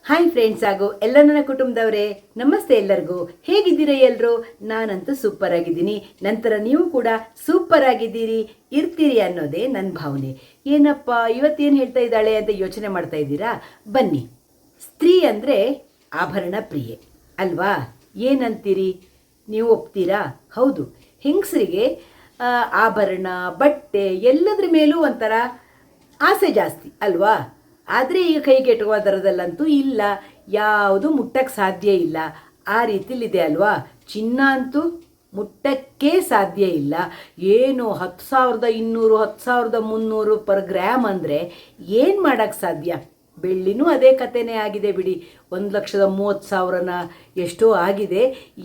Hi friends ಹಾಗೂ ಎಲ್ಲ ನನ್ನ ಕುಟುಂಬದವರೇ, ನಮಸ್ತೆ ಎಲ್ಲರಿಗೂ. ಹೇಗಿದ್ದೀರಾ ಎಲ್ಲರೂ? ನಾನಂತೂ ಸೂಪರ್ ಆಗಿದ್ದೀನಿ. ನಂತರ ನೀವು ಕೂಡ ಸೂಪರ್ ಆಗಿದ್ದೀರಿ, ಇರ್ತೀರಿ ಅನ್ನೋದೇ ನನ್ನ ಭಾವನೆ. ಏನಪ್ಪ ಇವತ್ತೇನು ಹೇಳ್ತಾ ಇದ್ದಾಳೆ ಅಂತ ಯೋಚನೆ ಮಾಡ್ತಾ ಇದ್ದೀರಾ? ಬನ್ನಿ. ಸ್ತ್ರೀ ಅಂದರೆ ಆಭರಣ ಪ್ರಿಯೆ ಅಲ್ವಾ? ಏನಂತೀರಿ? ನೀವು ಒಪ್ತೀರಾ? ಹೌದು, ಹೆಂಗಸರಿಗೆ ಆಭರಣ, ಬಟ್ಟೆ ಎಲ್ಲದ್ರ ಮೇಲೂ ಒಂಥರ ಆಸೆ ಜಾಸ್ತಿ ಅಲ್ವಾ? ಆದರೆ ಈಗ ಕೈಗೆಟುಕುವ ದರದಲ್ಲಂತೂ ಇಲ್ಲ, ಯಾವುದು ಮುಟ್ಟಕ್ಕೆ ಸಾಧ್ಯ ಇಲ್ಲ. ಆ ರೀತಿಲಿದೆ ಅಲ್ವಾ? ಚಿನ್ನ ಅಂತೂ ಮುಟ್ಟಕ್ಕೆ ಸಾಧ್ಯ ಇಲ್ಲ. ಏನು 10,200 10,300 ಪರ್ ಗ್ರಾಮ್ ಅಂದರೆ ಏನು ಮಾಡೋಕ್ಕೆ ಸಾಧ್ಯ? ಬೆಳ್ಳಿನೂ ಅದೇ ಕಥೆನೇ ಆಗಿದೆ ಬಿಡಿ. 1,30,000ನ ಎಷ್ಟೋ ಆಗಿದೆ.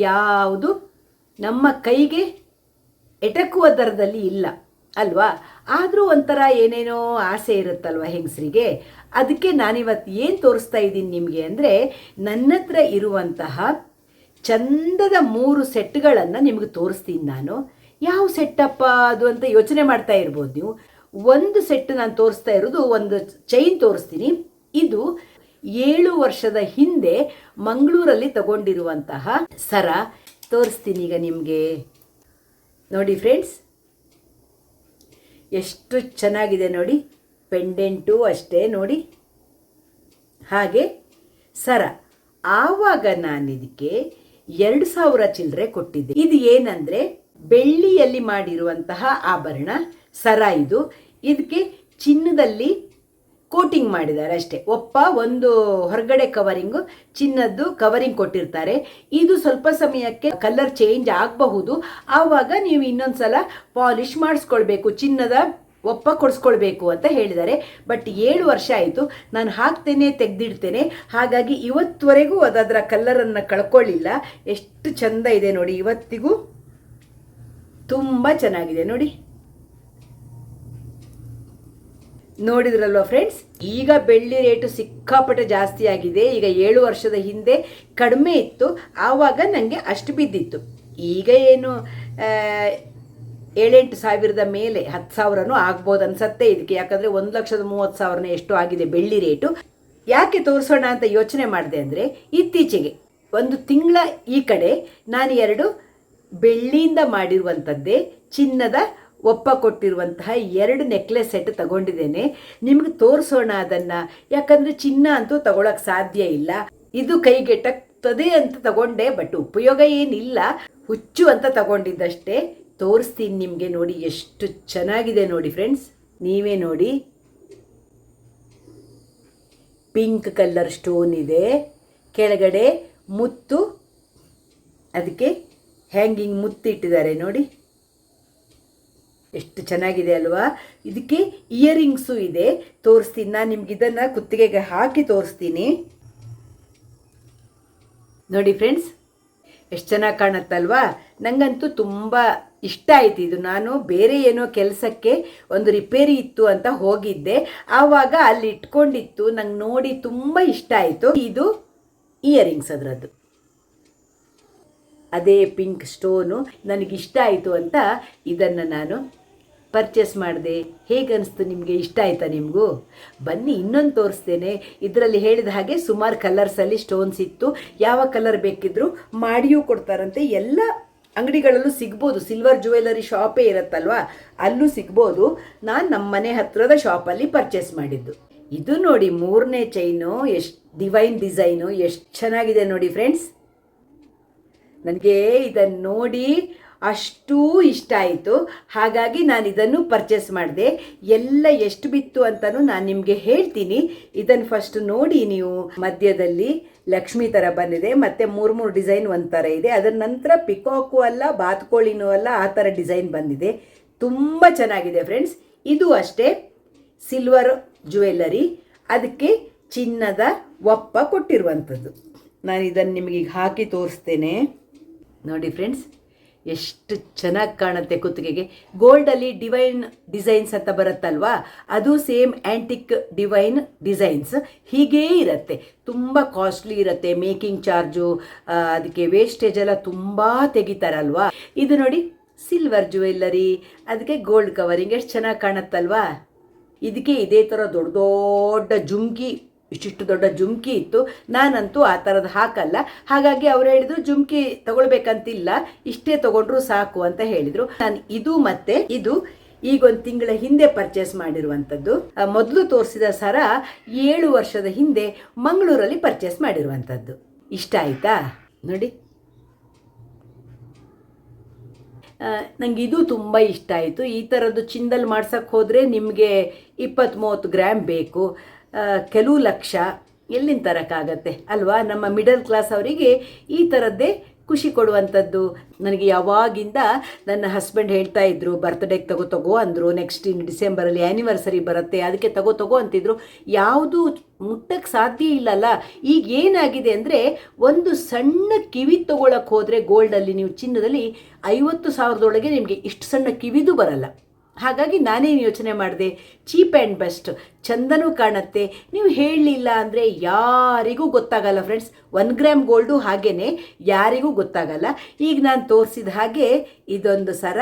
ಯಾವುದು ನಮ್ಮ ಕೈಗೆ ಎಟಕುವ ದರದಲ್ಲಿ ಇಲ್ಲ ಅಲ್ವಾ? ಆದರೂ ಒಂಥರ ಏನೇನೋ ಆಸೆ ಇರುತ್ತಲ್ವ ಹೆಂಗಸರಿಗೆ. ಅದಕ್ಕೆ ನಾನಿವತ್ತು ಏನು ತೋರಿಸ್ತಾ ಇದ್ದೀನಿ ನಿಮಗೆ ಅಂದರೆ, ನನ್ನ ಹತ್ರ ಇರುವಂತಹ ಚಂದದ 3 ಸೆಟ್ಗಳನ್ನು ನಿಮಗೆ ತೋರಿಸ್ತೀನಿ ನಾನು. ಯಾವ ಸೆಟ್ಟಪ್ಪ ಅದು ಅಂತ ಯೋಚನೆ ಮಾಡ್ತಾ ಇರ್ಬೋದು ನೀವು. ಒಂದು ಸೆಟ್ ನಾನು ತೋರಿಸ್ತಾ ಇರೋದು, ಒಂದು ಚೈನ್ ತೋರಿಸ್ತೀನಿ. ಇದು 7 ವರ್ಷದ ಹಿಂದೆ ಮಂಗಳೂರಲ್ಲಿ ತಗೊಂಡಿರುವಂತಹ ಸರ ತೋರಿಸ್ತೀನಿ ಈಗ ನಿಮಗೆ. ನೋಡಿ ಫ್ರೆಂಡ್ಸ್, ಎಷ್ಟು ಚೆನ್ನಾಗಿದೆ ನೋಡಿ. ಪೆಂಡೆಂಟು ಅಷ್ಟೇ ನೋಡಿ, ಹಾಗೆ ಸರ. ಆವಾಗ ನಾನು ಇದಕ್ಕೆ 2,000 ಚಿಲ್ಲರೆ ಕೊಟ್ಟಿದ್ದೆ. ಇದು ಏನಂದರೆ ಬೆಳ್ಳಿಯಲ್ಲಿ ಮಾಡಿರುವಂತಹ ಆಭರಣ ಸರ. ಇದಕ್ಕೆ ಚಿನ್ನದಲ್ಲಿ ಕೋಟಿಂಗ್ ಮಾಡಿದ್ದಾರೆ ಅಷ್ಟೇ. ಒಂದು ಹೊರಗಡೆ ಕವರಿಂಗು, ಚಿನ್ನದ್ದು ಕವರಿಂಗ್ ಕೊಟ್ಟಿರ್ತಾರೆ. ಇದು ಸ್ವಲ್ಪ ಸಮಯಕ್ಕೆ ಕಲರ್ ಚೇಂಜ್ ಆಗಬಹುದು. ಆವಾಗ ನೀವು ಇನ್ನೊಂದು ಸಲ ಪಾಲಿಷ್ ಮಾಡಿಸ್ಕೊಳ್ಬೇಕು, ಚಿನ್ನದ ಕೊಡಿಸ್ಕೊಳ್ಬೇಕು ಅಂತ ಹೇಳಿದ್ದಾರೆ. ಬಟ್ 7 ವರ್ಷ ಆಯಿತು, ನಾನು ಹಾಕ್ತೇನೆ, ತೆಗೆದಿಡ್ತೇನೆ. ಹಾಗಾಗಿ ಇವತ್ತುವರೆಗೂ ಅದರ ಕಲ್ಲರನ್ನು ಕಳ್ಕೊಳ್ಳಿಲ್ಲ. ಎಷ್ಟು ಚೆಂದ ಇದೆ ನೋಡಿ, ಇವತ್ತಿಗೂ ತುಂಬ ಚೆನ್ನಾಗಿದೆ ನೋಡಿ. ನೋಡಿದ್ರಲ್ವ ಫ್ರೆಂಡ್ಸ್? ಈಗ ಬೆಳ್ಳಿ ರೇಟು ಸಿಕ್ಕಾಪಟ್ಟೆ ಜಾಸ್ತಿ ಆಗಿದೆ. ಈಗ 7 ವರ್ಷದ ಹಿಂದೆ ಕಡಿಮೆ ಇತ್ತು, ಆವಾಗ ನನಗೆ ಅಷ್ಟು ಬಿದ್ದಿತ್ತು. ಈಗ ಏನು 7-8 ಸಾವಿರದ ಮೇಲೆ 10,000ನೂ ಆಗ್ಬೋದು ಅನ್ಸತ್ತೆ ಇದಕ್ಕೆ. ಯಾಕಂದರೆ 1,30,000 ಎಷ್ಟು ಆಗಿದೆ ಬೆಳ್ಳಿ ರೇಟು. ಯಾಕೆ ತೋರಿಸೋಣ ಅಂತ ಯೋಚನೆ ಮಾಡಿದೆ ಅಂದರೆ, ಇತ್ತೀಚೆಗೆ 1 ತಿಂಗಳ ಈ ಕಡೆ ನಾನು 2 ಬೆಳ್ಳಿಯಿಂದ ಮಾಡಿರುವಂಥದ್ದೇ ಚಿನ್ನದ ಕೊಟ್ಟಿರುವಂತಹ 2 ನೆಕ್ಲೆಸ್ ಸೆಟ್ ತಗೊಂಡಿದ್ದೇನೆ. ನಿಮ್ಗೆ ತೋರಿಸೋಣ ಅದನ್ನು. ಯಾಕಂದರೆ ಚಿನ್ನ ಅಂತೂ ತಗೊಳಕ್ಕೆ ಸಾಧ್ಯ ಇಲ್ಲ. ಇದು ಕೈಗೆಟಕ್ತದೆ ಅಂತ ತಗೊಂಡೆ, ಬಟ್ ಉಪಯೋಗ ಏನಿಲ್ಲ, ಹುಚ್ಚು ಅಂತ ತಗೊಂಡಿದ್ದಷ್ಟೇ. ತೋರಿಸ್ತೀನಿ ನಿಮಗೆ ನೋಡಿ, ಎಷ್ಟು ಚೆನ್ನಾಗಿದೆ ನೋಡಿ ಫ್ರೆಂಡ್ಸ್. ನೀವೇ ನೋಡಿ, ಪಿಂಕ್ ಕಲರ್ ಸ್ಟೋನ್ ಇದೆ, ಕೆಳಗಡೆ ಮುತ್ತು, ಅದಕ್ಕೆ ಹ್ಯಾಂಗಿಂಗ್ ಮುತ್ತಿಟ್ಟಿದ್ದಾರೆ ನೋಡಿ, ಎಷ್ಟು ಚೆನ್ನಾಗಿದೆ ಅಲ್ವಾ? ಇದಕ್ಕೆ ಇಯರಿಂಗ್ಸು ಇದೆ, ತೋರಿಸ್ತೀನಿ ನಾನು ನಿಮ್ಗೆ. ಇದನ್ನು ಕುತ್ತಿಗೆಗೆ ಹಾಕಿ ತೋರಿಸ್ತೀನಿ ನೋಡಿ ಫ್ರೆಂಡ್ಸ್, ಎಷ್ಟು ಚೆನ್ನಾಗಿ ಕಾಣುತ್ತಲ್ವಾ? ನನಗಂತೂ ತುಂಬ ಇಷ್ಟ ಆಯ್ತು ಇದು. ನಾನು ಬೇರೆ ಏನೋ ಕೆಲಸಕ್ಕೆ ಒಂದು ರಿಪೇರಿ ಇತ್ತು ಅಂತ ಹೋಗಿದ್ದೆ, ಆವಾಗ ಅಲ್ಲಿ ಇಟ್ಕೊಂಡಿತ್ತು, ನಂಗೆ ನೋಡಿ ತುಂಬ ಇಷ್ಟ ಆಯಿತು. ಇದು ಇಯರಿಂಗ್ಸ್ ಅದರದ್ದು, ಅದೇ ಪಿಂಕ್ ಸ್ಟೋನು ನನಗಿಷ್ಟ ಆಯಿತು ಅಂತ ಇದನ್ನು ನಾನು ಪರ್ಚೇಸ್ ಮಾಡಿದೆ. ಹೇಗನ್ನಿಸ್ತು ನಿಮಗೆ? ಇಷ್ಟ ಆಯಿತಾ ನಿಮಗೂ? ಬನ್ನಿ ಇನ್ನೊಂದು ತೋರಿಸ್ತೇನೆ. ಇದರಲ್ಲಿ ಹೇಳಿದ ಹಾಗೆ ಸುಮಾರು ಕಲರ್ಸಲ್ಲಿ ಸ್ಟೋನ್ಸ್ ಇತ್ತು. ಯಾವ ಕಲರ್ ಬೇಕಿದ್ರೂ ಮಾಡಿಯೂ ಕೊಡ್ತಾರಂತೆ. ಎಲ್ಲ ಅಂಗಡಿಗಳಲ್ಲೂ ಸಿಗ್ಬೋದು, ಸಿಲ್ವರ್ ಜ್ಯುವೆಲರಿ ಶಾಪೇ ಇರುತ್ತಲ್ವಾ, ಅಲ್ಲೂ ಸಿಗ್ಬೋದು. ನಾನು ನಮ್ಮ ಮನೆ ಹತ್ತಿರದ ಶಾಪಲ್ಲಿ ಪರ್ಚೇಸ್ ಮಾಡಿದ್ದು. ಇದು ನೋಡಿ 3ನೇ ಚೈನು, ಎಷ್ಟು ಡಿವೈನ್ ಡಿಸೈನು, ಎಷ್ಟು ಚೆನ್ನಾಗಿದೆ ನೋಡಿ ಫ್ರೆಂಡ್ಸ್. ನನಗೆ ಇದನ್ನು ನೋಡಿ ಅಷ್ಟೂ ಇಷ್ಟ ಆಯಿತು. ಹಾಗಾಗಿ ನಾನು ಇದನ್ನು ಪರ್ಚೇಸ್ ಮಾಡಿದೆ. ಎಲ್ಲ ಎಷ್ಟು ಬಿತ್ತು ಅಂತಲೂ ನಾನು ನಿಮಗೆ ಹೇಳ್ತೀನಿ. ಇದನ್ನು ಫಸ್ಟ್ ನೋಡಿ ನೀವು. ಮಧ್ಯದಲ್ಲಿ ಲಕ್ಷ್ಮಿ ಥರ ಬಂದಿದೆ, ಮತ್ತು 3 ಡಿಸೈನ್ ಒಂಥರ ಇದೆ. ಅದರ ನಂತರ ಪಿಕಾಕು ಅಲ್ಲ, ಬಾತ್ಕೋಳಿನೂ ಅಲ್ಲ, ಆ ಥರ ಡಿಸೈನ್ ಬಂದಿದೆ. ತುಂಬ ಚೆನ್ನಾಗಿದೆ ಫ್ರೆಂಡ್ಸ್. ಇದು ಅಷ್ಟೇ ಸಿಲ್ವರ್ ಜ್ಯುವೆಲ್ಲರಿ, ಅದಕ್ಕೆ ಚಿನ್ನದ ಕೊಟ್ಟಿರುವಂಥದ್ದು. ನಾನು ಇದನ್ನು ನಿಮಗೆ ಹಾಕಿ ತೋರಿಸ್ತೇನೆ ನೋಡಿ ಫ್ರೆಂಡ್ಸ್, ಎಷ್ಟು ಚೆನ್ನಾಗಿ ಕಾಣುತ್ತೆ ಕುತ್ತಿಗೆಗೆ. ಗೋಲ್ಡಲ್ಲಿ ಡಿವೈನ್ ಡಿಸೈನ್ಸ್ ಅಂತ ಬರುತ್ತಲ್ವಾ, ಅದು ಸೇಮ್ ಆ್ಯಂಟಿಕ್ ಡಿವೈನ್ ಡಿಸೈನ್ಸ್ ಹೀಗೇ ಇರುತ್ತೆ. ತುಂಬ ಕಾಸ್ಟ್ಲಿ ಇರುತ್ತೆ, ಮೇಕಿಂಗ್ ಚಾರ್ಜು, ಅದಕ್ಕೆ ವೇಸ್ಟೇಜ್ ಎಲ್ಲ ತುಂಬ ತೆಗಿತಾರಲ್ವಾ. ಇದು ನೋಡಿ ಸಿಲ್ವರ್ ಜ್ಯುವೆಲ್ಲರಿ, ಅದಕ್ಕೆ ಗೋಲ್ಡ್ ಕವರಿಂಗ್, ಎಷ್ಟು ಚೆನ್ನಾಗಿ ಕಾಣುತ್ತಲ್ವಾ. ಇದಕ್ಕೆ ಇದೇ ಥರ ದೊಡ್ಡ ದೊಡ್ಡ ಜುಮ್ಕಿ ಇಷ್ಟಿಷ್ಟು ದೊಡ್ಡ ಜುಮ್ಕಿ ಇತ್ತು. ನಾನಂತೂ ಆ ಥರದ್ದು ಹಾಕಲ್ಲ. ಹಾಗಾಗಿ ಅವ್ರು ಹೇಳಿದ್ರು ಜುಮ್ಕಿ ತಗೊಳ್ಬೇಕಂತಿಲ್ಲ, ಇಷ್ಟೇ ತಗೊಂಡ್ರು ಸಾಕು ಅಂತ ಹೇಳಿದ್ರು. ನಾನು ಇದು ಮತ್ತೆ ಇದು ಈಗೊಂದು ತಿಂಗಳ ಹಿಂದೆ ಪರ್ಚೇಸ್ ಮಾಡಿರುವಂಥದ್ದು. ಮೊದಲು ತೋರಿಸಿದ ಸರ 7 ವರ್ಷದ ಹಿಂದೆ ಮಂಗಳೂರಲ್ಲಿ ಪರ್ಚೇಸ್ ಮಾಡಿರುವಂಥದ್ದು. ಇಷ್ಟ ಆಯ್ತಾ ನೋಡಿ. ನನಗೆ ಇದು ತುಂಬ ಇಷ್ಟ ಆಯಿತು. ಈ ಥರದ್ದು ಚಿನ್ನದಲ್ಲಿ ಮಾಡ್ಸೋಕ್ಕೆ ಹೋದರೆ ನಿಮಗೆ 20-30 ಗ್ರಾಮ್ ಬೇಕು, ಕೆಲವು ಲಕ್ಷ ಎಲ್ಲಿಂದ ತರೋಕ್ಕಾಗತ್ತೆ ಅಲ್ವಾ. ನಮ್ಮ ಮಿಡಲ್ ಕ್ಲಾಸ್ ಅವರಿಗೆ ಈ ಥರದ್ದೇ ಖುಷಿ ಕೊಡುವಂಥದ್ದು. ನನಗೆ ಯಾವಾಗಿಂದ ನನ್ನ ಹಸ್ಬೆಂಡ್ ಹೇಳ್ತಾ ಇದ್ರು, ಬರ್ತ್ಡೇಗೆ ತಗೋ ಅಂದರು. ನೆಕ್ಸ್ಟ್ ಇನ್ನು ಡಿಸೆಂಬರಲ್ಲಿ ಆ್ಯನಿವರ್ಸರಿ ಬರುತ್ತೆ, ಅದಕ್ಕೆ ತಗೋ ಅಂತಿದ್ರು. ಯಾವುದು ಮುಟ್ಟಕ್ಕೆ ಸಾಧ್ಯ ಇಲ್ಲಲ್ಲ. ಈಗ ಏನಾಗಿದೆ ಅಂದರೆ, ಒಂದು ಸಣ್ಣ ಕಿವಿ ತೊಗೊಳಕ್ಕೆ ಹೋದರೆ ಗೋಲ್ಡಲ್ಲಿ, ನೀವು ಚಿನ್ನದಲ್ಲಿ 50,000ದೊಳಗೆ ನಿಮಗೆ ಇಷ್ಟು ಸಣ್ಣ ಕಿವಿದು ಬರಲ್ಲ. ಹಾಗಾಗಿ ನಾನೇನು ಯೋಚನೆ ಮಾಡಿದೆ, ಚೀಪ್ ಆ್ಯಂಡ್ ಬೆಸ್ಟ್, ಚಂದನೂ ಕಾಣುತ್ತೆ. ನೀವು ಹೇಳಲಿಲ್ಲ ಅಂದರೆ ಯಾರಿಗೂ ಗೊತ್ತಾಗಲ್ಲ ಫ್ರೆಂಡ್ಸ್. 1 ಗ್ರಾಮ್ ಗೋಲ್ಡು ಹಾಗೇ ಯಾರಿಗೂ ಗೊತ್ತಾಗಲ್ಲ. ಈಗ ನಾನು ತೋರಿಸಿದ ಹಾಗೆ ಇದೊಂದು ಸರ,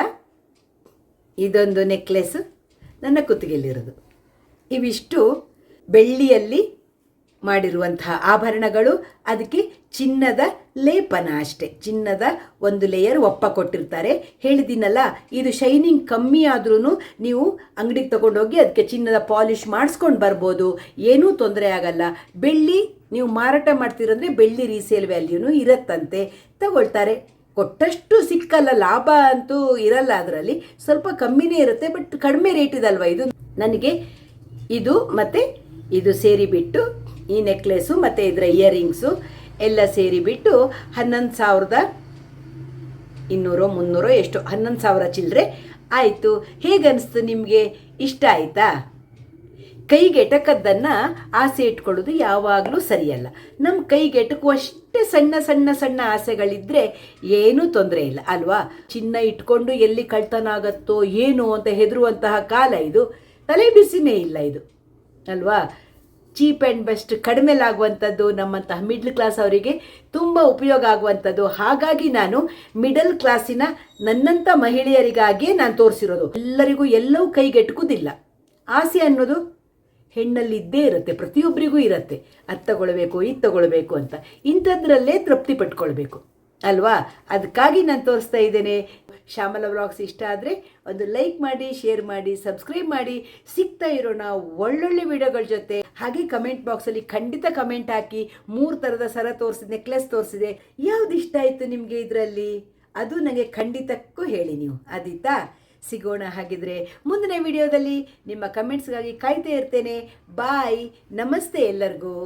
ಇದೊಂದು ನೆಕ್ಲೆಸ್ ನನ್ನ ಕುತ್ತಿಗೆಯಲ್ಲಿರೋದು. ಇವಿಷ್ಟು ಬೆಳ್ಳಿಯಲ್ಲಿ ಮಾಡಿರುವಂತಹ ಆಭರಣಗಳು. ಅದಕ್ಕೆ ಚಿನ್ನದ ಲೇಪನ ಅಷ್ಟೇ, ಚಿನ್ನದ ಒಂದು ಲೇಯರ್ ಒಪ್ಪ ಕೊಟ್ಟಿರ್ತಾರೆ. ಹೇಳಿದ್ದೀನಲ್ಲ, ಇದು ಶೈನಿಂಗ್ ಕಮ್ಮಿ ಆದ್ರೂ ನೀವು ಅಂಗಡಿಗೆ ತಗೊಂಡೋಗಿ ಅದಕ್ಕೆ ಚಿನ್ನದ ಪಾಲಿಷ್ ಮಾಡಿಸ್ಕೊಂಡು ಬರ್ಬೋದು, ಏನೂ ತೊಂದರೆ ಆಗಲ್ಲ. ಬೆಳ್ಳಿ ನೀವು ಮಾರಾಟ ಮಾಡ್ತೀರಂದರೆ ಬೆಳ್ಳಿ ರೀಸೇಲ್ ವ್ಯಾಲ್ಯೂನು ಇರತ್ತಂತೆ, ತಗೊಳ್ತಾರೆ. ಕೊಟ್ಟಷ್ಟು ಸಿಕ್ಕಲ್ಲ, ಲಾಭ ಅಂತೂ ಇರಲ್ಲ, ಅದರಲ್ಲಿ ಸ್ವಲ್ಪ ಕಮ್ಮಿನೇ ಇರುತ್ತೆ, ಬಟ್ ಕಡಿಮೆ ರೇಟ್ ಇದಲ್ವ ಇದು. ನನಗೆ ಇದು ಮತ್ತು ಇದು ಸೇರಿಬಿಟ್ಟು, ಈ ನೆಕ್ಲೆಸ್ಸು ಮತ್ತು ಇದರ ಇಯರಿಂಗ್ಸು ಎಲ್ಲ ಸೇರಿಬಿಟ್ಟು 11,200 ಎಷ್ಟು 11,000 ಚಿಲ್ಲರೆ ಆಯಿತು. ಹೇಗನ್ನಿಸ್ತು ನಿಮಗೆ? ಇಷ್ಟ ಆಯಿತಾ? ಕೈಗೆಟಕದ್ದನ್ನು ಆಸೆ ಇಟ್ಕೊಳ್ಳೋದು ಯಾವಾಗಲೂ ಸರಿಯಲ್ಲ. ನಮ್ಮ ಕೈಗೆಟಕುವಷ್ಟೇ ಸಣ್ಣ ಸಣ್ಣ ಸಣ್ಣ ಆಸೆಗಳಿದ್ದರೆ ಏನೂ ತೊಂದರೆ ಇಲ್ಲ ಅಲ್ವಾ. ಚಿನ್ನ ಇಟ್ಕೊಂಡು ಎಲ್ಲಿ ಕಳ್ತನ ಆಗತ್ತೋ ಏನೋ ಅಂತ ಹೆದರುವಂತಹ ಕಾಲ ಇದು. ತಲೆ ಬಿಸಿನೇ ಇಲ್ಲ ಇದು ಅಲ್ವಾ. ಚೀಪ್ ಆ್ಯಂಡ್ ಬೆಸ್ಟ್, ಕಡಿಮೆಲಾಗುವಂಥದ್ದು, ನಮ್ಮಂತಹ ಮಿಡ್ಲ್ ಕ್ಲಾಸ್ ಅವರಿಗೆ ತುಂಬ ಉಪಯೋಗ ಆಗುವಂಥದ್ದು. ಹಾಗಾಗಿ ನಾನು ಮಿಡಲ್ ಕ್ಲಾಸಿನ ನನ್ನಂಥ ಮಹಿಳೆಯರಿಗಾಗಿಯೇ ನಾನು ತೋರಿಸಿರೋದು. ಎಲ್ಲರಿಗೂ ಎಲ್ಲವೂ ಕೈಗೆಟುಕೋದಿಲ್ಲ. ಆಸೆ ಅನ್ನೋದು ಹೆಣ್ಣಲ್ಲಿ ಇದ್ದೇ ಇರುತ್ತೆ, ಪ್ರತಿಯೊಬ್ಬರಿಗೂ ಇರುತ್ತೆ. ಅದು ತಗೊಳ್ಬೇಕು, ಇದು ತಗೊಳ್ಬೇಕು ಅಂತ. ಇಂಥದ್ರಲ್ಲೇ ತೃಪ್ತಿ ಪಟ್ಕೊಳ್ಬೇಕು ಅಲ್ವಾ. ಅದಕ್ಕಾಗಿ ನಾನು ತೋರಿಸ್ತಾ ಇದ್ದೇನೆ. ಶ್ಯಾಮಲ ವ್ಲಾಗ್ಸ್ ಇಷ್ಟ ಆದರೆ ಒಂದು ಲೈಕ್ ಮಾಡಿ, ಶೇರ್ ಮಾಡಿ, ಸಬ್ಸ್ಕ್ರೈಬ್ ಮಾಡಿ. ಸಿಗ್ತಾ ಇರೋಣ ಒಳ್ಳೊಳ್ಳೆ ವಿಡಿಯೋಗಳ ಜೊತೆ. ಹಾಗೆ ಕಮೆಂಟ್ ಬಾಕ್ಸಲ್ಲಿ ಖಂಡಿತ ಕಮೆಂಟ್ ಹಾಕಿ. 3 ಥರದ ಸರ ತೋರಿಸಿದೆ, ನೆಕ್ಲೆಸ್ ತೋರಿಸಿದೆ, ಯಾವ್ದು ಇಷ್ಟ ಆಯಿತು ನಿಮಗೆ ಇದರಲ್ಲಿ? ಅದು ನನಗೆ ಖಂಡಿತಕ್ಕೂ ಹೇಳಿ ನೀವು. ಆದೀತಾ? ಸಿಗೋಣ ಹಾಗಿದ್ರೆ ಮುಂದಿನ ವಿಡಿಯೋದಲ್ಲಿ. ನಿಮ್ಮ ಕಮೆಂಟ್ಸ್ಗಾಗಿ ಕಾಯ್ತಾ ಇರ್ತೇನೆ. ಬಾಯ್, ನಮಸ್ತೆ ಎಲ್ಲರಿಗೂ.